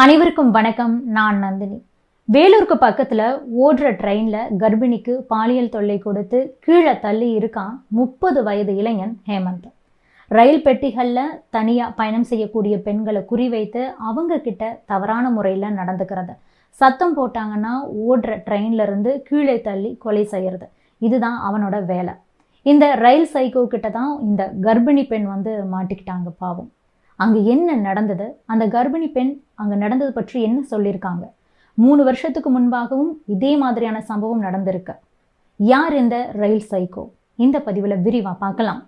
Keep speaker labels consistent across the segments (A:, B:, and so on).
A: அனைவருக்கும் வணக்கம். நான் நந்தினி. வேலூருக்கு பக்கத்துல ஓடுற ட்ரெயின்ல கர்ப்பிணிக்கு பாலியல் தொல்லை கொடுத்து கீழே தள்ளி இருக்கான் 30 வயது இளைஞன் ஹேமந்த். ரயில் பெட்டிகள்ல தனியா பயணம் செய்யக்கூடிய பெண்களை குறிவைத்து அவங்க கிட்ட தவறான முறையில நடந்துக்கிறது, சத்தம் போட்டாங்கன்னா ஓடுற ட்ரெயின்ல இருந்து கீழே தள்ளி கொலை செய்யறது, இதுதான் அவனோட வேலை. இந்த ரயில் சைக்கோ கிட்ட தான் இந்த கர்ப்பிணி பெண் மாட்டிக்கிட்டாங்க. பாவம், அங்க என்ன நடந்தது, அந்த கர்ப்பிணி பெண் அங்க நடந்தது பற்றி என்ன சொல்லியிருக்காங்க? 3 வருஷத்துக்கு முன்பாகவும் இதே மாதிரியான சம்பவம் நடந்திருக்கு. யார் இந்த ரயில் சைக்கோ? இந்த பதிவுல விரிவா பார்க்கலாம்.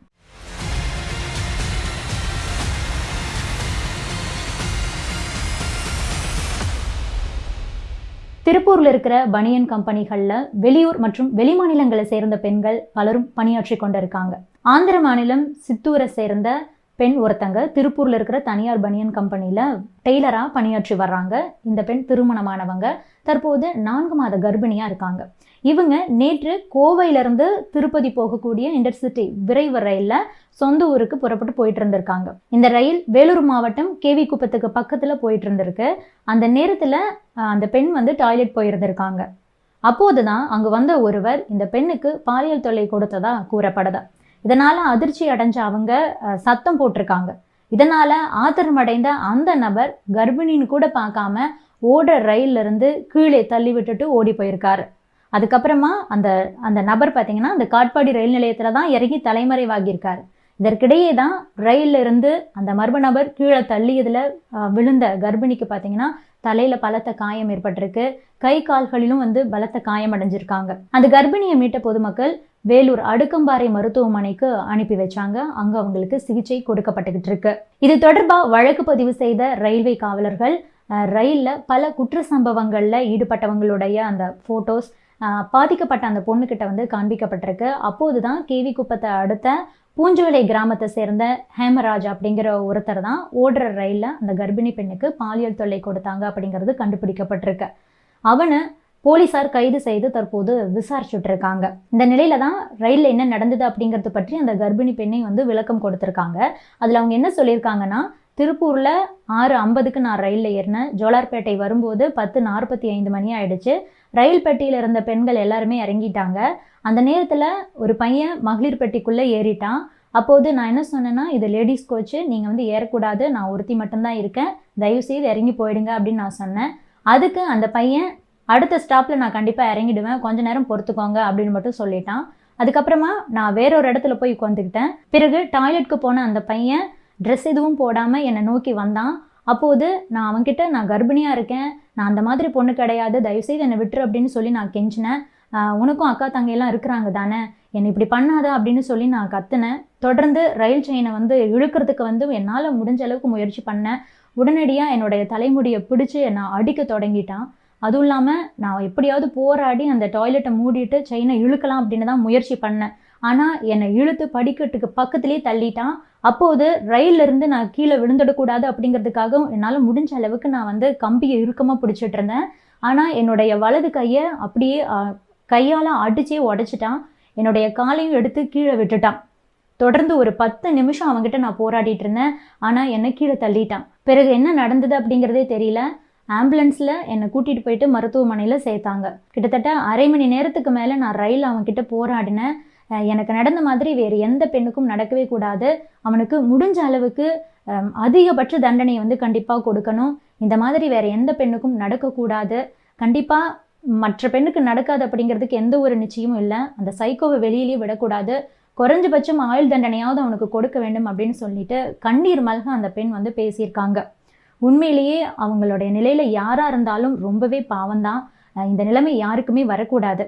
A: திருப்பூர்ல இருக்கிற பனியன் கம்பெனிகள்ல வெளியூர் மற்றும் வெளிமாநிலங்களை சேர்ந்த பெண்கள் பலரும் பணியாற்றி கொண்டிருக்காங்க. ஆந்திர மாநிலம் சித்தூரை சேர்ந்த பெண் ஒருத்தங்க திருப்பூர்ல இருக்கிற தனியார் பனியன் கம்பெனில டெய்லரா பணியாற்றி வர்றாங்க. இந்த பெண் திருமணமானவங்க, தற்போது 4 மாத கர்ப்பிணியா இருக்காங்க. இவங்க நேற்று கோவையிலிருந்து திருப்பதி போகக்கூடிய இன்டர்சிட்டி விரைவு ரயில்ல சொந்த ஊருக்கு புறப்பட்டு போயிட்டு இருந்திருக்காங்க. இந்த ரயில் வேலூர் மாவட்டம் கேவி குப்பத்துக்கு பக்கத்துல போயிட்டு இருந்திருக்கு. அந்த நேரத்துல அந்த பெண் டாய்லெட் போயிருந்திருக்காங்க. அப்போதுதான் அங்கு வந்த ஒருவர் இந்த பெண்ணுக்கு பாலியல் தொல்லை கொடுத்ததா கூறப்படுது. இதனால அதிர்ச்சி அடைஞ்ச அவங்க சத்தம் போட்டிருக்காங்க. இதனால ஆத்திரமடைந்த அந்த நபர் கர்ப்பிணின்னு கூட பார்க்காம ஓடுற ரயில்ல இருந்து கீழே தள்ளி விட்டுட்டு ஓடி போயிருக்காரு. அதுக்கப்புறமா அந்த நபர் பார்த்தீங்கன்னா அந்த காட்பாடி ரயில் நிலையத்துல தான் இறங்கி தலைமறைவாகியிருக்காரு. இதற்கிடையே தான் ரயில்ல இருந்து அந்த மர்ம நபர் கீழே தள்ளியதுல விழுந்த கர்ப்பிணிக்கு பார்த்தீங்கன்னா தலையில பலத்த காயம் ஏற்பட்டிருக்கு. கை கால்களிலும் பலத்த காயம் அடைஞ்சிருக்காங்க. அந்த கர்ப்பிணியை மீட்ட பொதுமக்கள் வேலூர் அடுக்கம்பாறை மருத்துவமனைக்கு அனுப்பி வச்சாங்க. அங்க அவங்களுக்கு சிகிச்சை கொடுக்கப்பட்டுக்கிட்டு இருக்கு. இது தொடர்பா வழக்கு பதிவு செய்த ரயில்வே காவலர்கள் ரயில்ல பல குற்ற சம்பவங்கள்ல ஈடுபட்டவங்களுடைய அந்த போட்டோஸ் பாதிக்கப்பட்ட அந்த பொண்ணுகிட்ட காண்பிக்கப்பட்டிருக்கு. அப்போதுதான் கேவி குப்பத்தை அடுத்த பூஞ்சோலை கிராமத்தை சேர்ந்த ஹேமராஜ் அப்படிங்கிற ஒருத்தர் தான் ஓடுற ரயில்ல அந்த கர்ப்பிணி பெண்ணுக்கு பாலியல் தொல்லை கொடுத்தாங்க அப்படிங்கிறது கண்டுபிடிக்கப்பட்டிருக்கு. அவனை போலீசார் கைது செய்து தற்போது விசாரிச்சுட்டு இருக்காங்க. இந்த நிலையில தான் ரயில்ல என்ன நடந்தது அப்படிங்கறது பற்றி அந்த கர்ப்பிணி பெண்ணை விளக்கம் கொடுத்திருக்காங்க. அதுல அவங்க என்ன சொல்லியிருக்காங்கன்னா, திருப்பூர்ல 6:50க்கு நான் ரயில்ல ஏறினேன். ஜோலார்பேட்டை வரும்போது 10:45 மணி ஆயிடுச்சு. ரயில் பெட்டியில இருந்த பெண்கள் எல்லாருமே இறங்கிட்டாங்க. அந்த நேரத்துல ஒரு பையன் மகளிர் பெட்டிக்குள்ள ஏறிட்டான். அப்போது நான் என்ன சொன்னேன்னா, இது லேடிஸ் கோச்சு, நீங்க ஏறக்கூடாது, நான் ஒருத்தி மட்டும்தான் இருக்கேன், தயவு செய்து இறங்கி போயிடுங்க அப்படின்னு நான் சொன்னேன். அதுக்கு அந்த பையன் அடுத்த ஸ்டாப்ல நான் கண்டிப்பா இறங்கிடுவேன், கொஞ்ச நேரம் பொறுத்துக்கோங்க அப்படின்னு மட்டும் சொல்லிட்டான். அதுக்கப்புறமா நான் வேறொரு இடத்துல போய் உட்காந்துக்கிட்டேன். பிறகு டாய்லெட்க்கு போன அந்த பையன் ட்ரெஸ் எதுவும் போடாம என்னை நோக்கி வந்தான். அப்போது நான் அவன்கிட்ட, நான் கர்ப்பிணியா இருக்கேன், நான் அந்த மாதிரி பொண்ணு கிடையாது, தயவுசெய்து என்னை விட்டுரு அப்படின்னு சொல்லி நான் கெஞ்சினேன். உனக்கும் அக்கா தங்கையெல்லாம் இருக்கிறாங்க தானே, என்னை இப்படி பண்ணாத அப்படின்னு சொல்லி நான் கத்துனேன். தொடர்ந்து ரயில் செயினை இழுக்கிறதுக்கு என்னால் முடிஞ்ச அளவுக்கு முயற்சி பண்ணேன். உடனடியாக என்னுடைய தலைமுடியை பிடிச்சி என்னை அடிக்க தொடங்கிட்டான். அதுவும் இல்லாமல் நான் எப்படியாவது போராடி அந்த டாய்லெட்டை மூடிட்டு செயினை இழுக்கலாம் அப்படின்னு தான் முயற்சி பண்ணேன். ஆனால் என்னை இழுத்து படிக்கட்டுக்கு பக்கத்துலேயே தள்ளிட்டான். அப்போது ரயில்ல இருந்து நான் கீழே விழுந்துடக்கூடாது அப்படிங்கிறதுக்காக என்னால் முடிஞ்ச அளவுக்கு நான் கம்பியை இறுக்கமாக பிடிச்சிட்டு இருந்தேன். ஆனால் என்னுடைய வலது கையை அப்படியே கையால் அடிச்சே உடைச்சிட்டான். என்னுடைய காலையும் எடுத்து கீழே விட்டுட்டான். தொடர்ந்து ஒரு 10 நிமிஷம் அவங்ககிட்ட நான் போராடிட்டு இருந்தேன். ஆனால் என்னை கீழே தள்ளிட்டான். பிறகு என்ன நடந்தது அப்படிங்கிறதே தெரியல. ஆம்புலன்ஸில் என்னை கூட்டிகிட்டு போயிட்டு மருத்துவமனையில் சேர்த்தாங்க. கிட்டத்தட்ட அரை மணி நேரத்துக்கு மேலே நான் ரயில் அவன்கிட்ட போராடினேன். எனக்கு நடந்த மாதிரி வேறு எந்த பெண்ணுக்கும் நடக்கவே கூடாது, அவனுக்கு முடிஞ்ச அளவுக்கு அதிகபட்ச தண்டனையை கண்டிப்பாக கொடுக்கணும், இந்த மாதிரி வேறு எந்த பெண்ணுக்கும் நடக்கக்கூடாது, கண்டிப்பாக மற்ற பெண்ணுக்கு நடக்காது அப்படிங்கிறதுக்கு எந்த ஒரு நிச்சயமும் இல்லை, அந்த சைக்கோவை வெளியிலேயே விடக்கூடாது, குறைஞ்சபட்சம் ஆயுள் தண்டனையாவது அவனுக்கு கொடுக்க வேண்டும் அப்படின்னு சொல்லிட்டு கண்ணீர் மல்க அந்த பெண் பேசியிருக்காங்க. உண்மையிலேயே அவங்களுடைய நிலையில யாரா இருந்தாலும் ரொம்பவே பாவம்தான். இந்த நிலைமை யாருக்குமே வரக்கூடாது.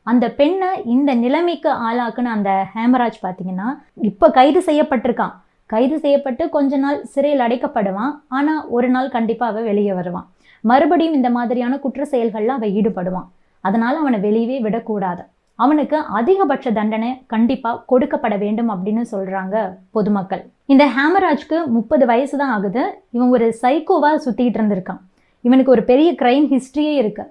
A: அந்த பெண்ணை இந்த நிலைமைக்கு ஆளாக்குன அந்த ஹேமராஜ் பார்த்தீங்கன்னா இப்ப கைது செய்யப்பட்டிருக்கான். கைது செய்யப்பட்டு கொஞ்ச நாள் சிறையில் அடைக்கப்படுவான். ஆனா ஒரு நாள் கண்டிப்பா அவ வெளியே வருவான். மறுபடியும் இந்த மாதிரியான குற்ற செயல்கள்ல அவ ஈடுபடுவான். அதனால அவனை வெளியவே விடக்கூடாது. அவனுக்கு அதிகபட்ச தண்டனை கண்டிப்பா கொடுக்கப்பட வேண்டும் அப்படின்னு சொல்றாங்க பொதுமக்கள். இந்த ஹேமராஜ்க்கு 30 வயசு தான் ஆகுது. இவன் ஒரு சைக்கோவா சுத்திட்டு இருந்திருக்கான். இவனுக்கு ஒரு பெரிய கிரைம் ஹிஸ்டரியே இருக்கு.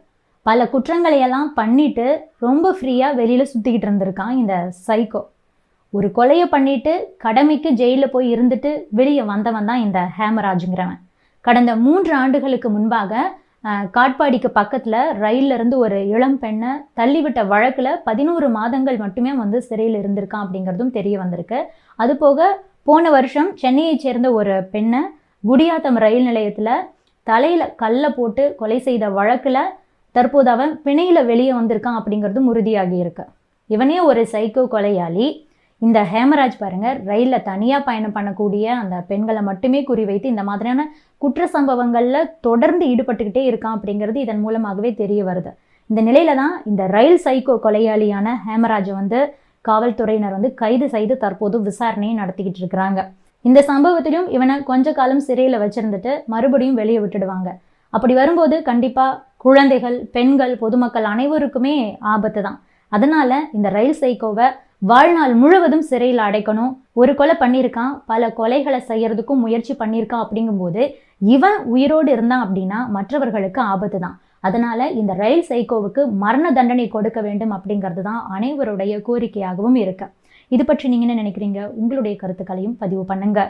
A: பல குற்றங்களை எல்லாம் பண்ணிட்டு ரொம்ப ஃப்ரீயா வெளியில சுத்திக்கிட்டு இருந்திருக்கான் இந்த சைக்கோ. ஒரு கொலையை பண்ணிட்டு கடமைக்கு ஜெயில போய் இருந்துட்டு வெளியே வந்தவன் தான் இந்த ஹேமராஜுங்கிறவன். கடந்த 3 ஆண்டுகளுக்கு முன்பாக காட்பாடிக்கு பக்கத்துல ரயில்ல இருந்து ஒரு இளம் பெண்ணை தள்ளிவிட்ட வழக்குல 11 மாதங்கள் மட்டுமே சிறையில் இருந்திருக்கான் அப்படிங்கிறதும் தெரிய வந்திருக்கு. அது போக போன வருஷம் சென்னையை சேர்ந்த ஒரு பெண்ணை குடியாத்தம் ரயில் நிலையத்துல தலையில கல்ல போட்டு கொலை செய்த வழக்குல தற்போது அவன் பிணையில வெளியே வந்திருக்கான் அப்படிங்கிறதும் உறுதியாகி இருக்கு. இவனே ஒரு சைக்கோ கொலையாளி. இந்த ஹேமராஜ் பாருங்க, ரயில்ல தனியா பயணம் பண்ணக்கூடிய அந்த பெண்களை மட்டுமே குறிவைத்து இந்த மாதிரியான குற்ற சம்பவங்கள்ல தொடர்ந்து ஈடுபட்டுக்கிட்டே இருக்கான் அப்படிங்கிறது இதன் மூலமாகவே தெரிய வருது. இந்த நிலையில தான் இந்த ரயில் சைக்கோ கொலையாளியான ஹேமராஜை காவல்துறையினர் கைது செய்து தற்போது விசாரணையை நடத்திக்கிட்டு இருக்கிறாங்க. இந்த சம்பவத்திலும் இவனை கொஞ்ச காலம் சிறையில வச்சிருந்துட்டு மறுபடியும் வெளியே விட்டுடுவாங்க. அப்படி வரும்போது கண்டிப்பா குழந்தைகள், பெண்கள், பொதுமக்கள் அனைவருக்குமே ஆபத்து தான். அதனால இந்த ரயில் சைக்கோவை வாழ்நாள் முழுவதும் சிறையில் அடைக்கணும். ஒரு கொலை பண்ணியிருக்கான், பல கொலைகளை செய்யறதுக்கும் முயற்சி பண்ணியிருக்கான். அப்படிங்கும்போது இவன் உயிரோடு இருந்தான் அப்படின்னா மற்றவர்களுக்கு ஆபத்து தான். அதனால இந்த ரயில் சைக்கோவுக்கு மரண தண்டனை கொடுக்க வேண்டும் அப்படிங்கிறது தான் அனைவருடைய கோரிக்கையாகவும் இருக்கு. இது பற்றி நீங்க என்ன நினைக்கிறீங்க? உங்களுடைய கருத்துக்களையும் பதிவு பண்ணுங்க.